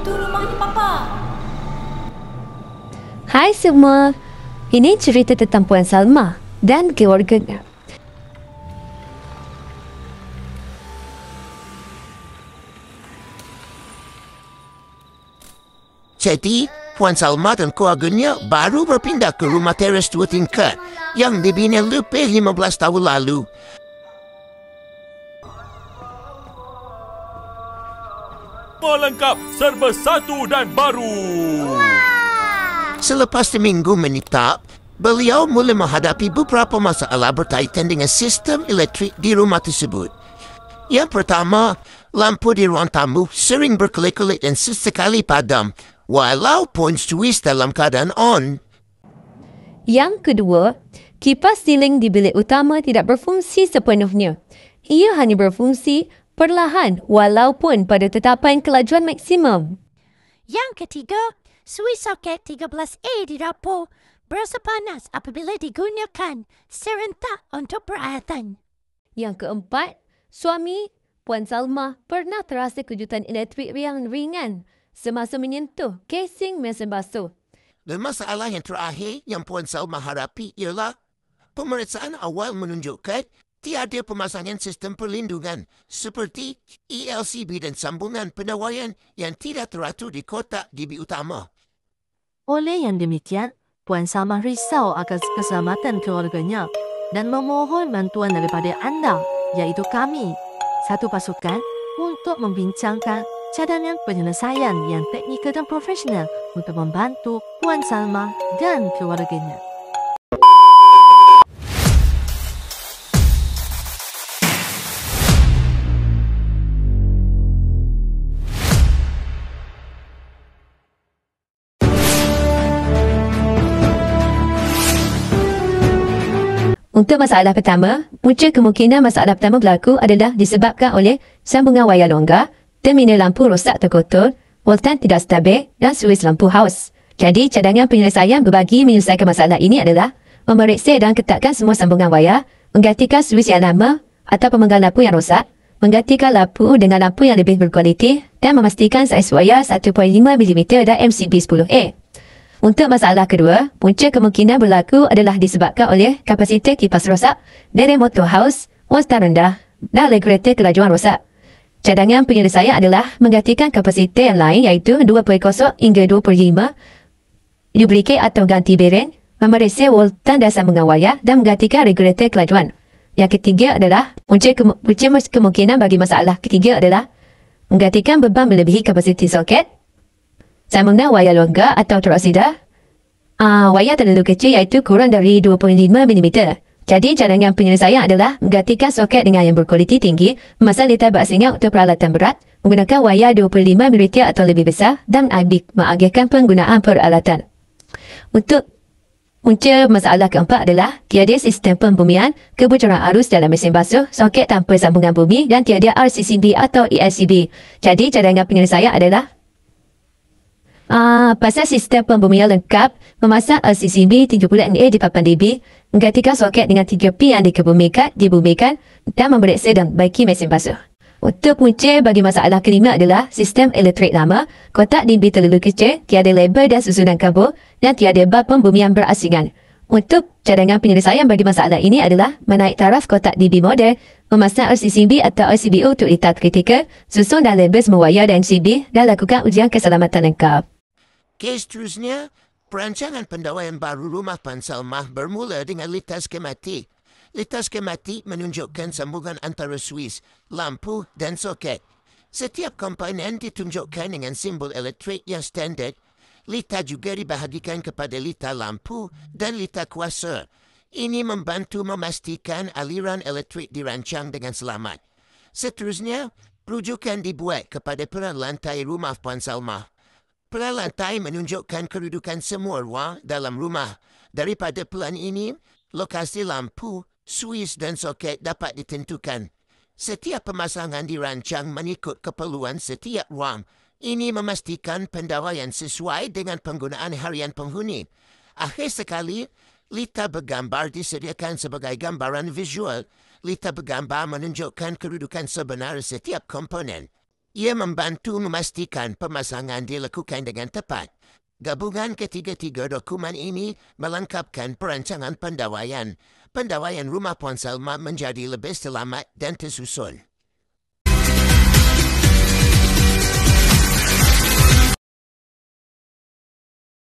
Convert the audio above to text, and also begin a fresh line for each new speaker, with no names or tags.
Tu rumahnya Papa.
Hai semua, ini cerita tentang Puan Salma dan keluarganya.
Jadi, Puan Salma dan keluarganya baru berpindah ke rumah teres 2 tingkat yang dibina lebih 15 tahun lalu.
Lengkap, serba satu dan baru.
Selepas seminggu menetap, beliau mula menghadapi beberapa masalah berkaitan dengan sistem elektrik di rumah tersebut. Yang pertama, lampu di ruang tamu sering berkelip-kelip dan sesekali padam, walaupun suis dalam keadaan on.
Yang kedua, kipas siling di bilik utama tidak berfungsi sepenuhnya. Ia hanya berfungsi perlahan walaupun pada tetapan kelajuan maksimum.
Yang ketiga, suis soket 13A di dapur berasa panas apabila digunakan serentak untuk peralatan.
Yang keempat, suami Puan Salma pernah terasa kejutan elektrik yang ringan semasa menyentuh casing mesin basuh.
Dan masalah yang terakhir yang Puan Salma hadapi ialah pemeriksaan awal menunjukkan tiada pemasangan sistem perlindungan seperti ELCB dan sambungan pendawaian yang tidak teratur di kotak DB utama.
Oleh yang demikian, Puan Salma risau akan keselamatan keluarganya dan memohon bantuan daripada anda, iaitu kami, satu pasukan untuk membincangkan cadangan penyelesaian yang teknikal dan profesional untuk membantu Puan Salma dan keluarganya.
Untuk masalah pertama, punca kemungkinan masalah pertama berlaku adalah disebabkan oleh sambungan wayar longgar, terminal lampu rosak terkotor, voltan tidak stabil dan suis lampu haus. Jadi, cadangan penyelesaian berbagi menyelesaikan masalah ini adalah memeriksa dan ketatkan semua sambungan wayar, menggantikan suis yang lama atau pemenggal lampu yang rosak, menggantikan lampu dengan lampu yang lebih berkualiti dan memastikan saiz wayar 1.5 mm dan MCB 10A. Untuk masalah kedua, punca kemungkinan berlaku adalah disebabkan oleh kapasitor kipas rosak, dari motor haus, voltan rendah dan regulator kelajuan rosak. Cadangan penyelesaian adalah menggantikan kapasitor yang lain iaitu 2.0 hingga 2.5, lubricate atau ganti bearing, memeriksa voltan dan sambungan wayar dan menggantikan regulator kelajuan. Yang ketiga adalah punca kemungkinan bagi masalah ketiga adalah menggantikan beban melebihi kapasiti soket, sambungan wayar longgar atau teroksida. Wayar terlalu kecil iaitu kurang dari 2.5 mm. Jadi, cadangan penyelesaian adalah menggantikan soket dengan yang berkualiti tinggi, memasang litar basingan untuk peralatan berat, menggunakan wayar 25 mm atau lebih besar dan mengagihkan penggunaan peralatan. Untuk punca masalah keempat adalah tiada sistem pembumian, kebocoran arus dalam mesin basuh, soket tanpa sambungan bumi dan tiada RCCB atau ELCB. Jadi, cadangan penyelesaian adalah pasal sistem pembumian lengkap, memasang RCCB 30A di papan DB, menggantikan soket dengan 3P yang dibumikan dan memeriksa dan baiki mesin basuh. Untuk punca bagi masalah kelima adalah sistem elektrik lama, kotak DB terlalu kecil, tiada label dan susunan kabel dan tiada bab pembumian berasingan. Untuk cadangan penyelesaian bagi masalah ini adalah menaik taraf kotak DB model, memasang RCCB atau RCBO untuk litar kritikal, susun dan label semua wayar dan MCB dan lakukan ujian keselamatan lengkap.
Kes seterusnya, perancangan pendawaian baru rumah Puan Salma bermula dengan litar skematik. Litar skematik menunjukkan sambungan antara suis, lampu dan soket. Setiap komponen ditunjukkan dengan simbol elektrik yang standard. Litar juga dibahagikan kepada litar lampu dan litar kuasa. Ini membantu memastikan aliran elektrik dirancang dengan selamat. Seterusnya, rujukan dibuat kepada peran lantai rumah Puan Salma. Pelan lantai menunjukkan kedudukan semua ruang dalam rumah. Daripada pelan ini, lokasi lampu, suis dan soket dapat ditentukan. Setiap pemasangan dirancang mengikut keperluan setiap ruang. Ini memastikan pendawaian sesuai dengan penggunaan harian penghuni. Akhir sekali, litar bergambar disediakan sebagai gambaran visual. Litar bergambar menunjukkan kedudukan sebenar setiap komponen. Ia membantu memastikan pemasangan dilakukan dengan tepat. Gabungan ketiga-tiga dokumen ini melengkapkan perancangan pendawaian. Pendawaian rumah Puan Salma menjadi lebih selamat dan tersusun.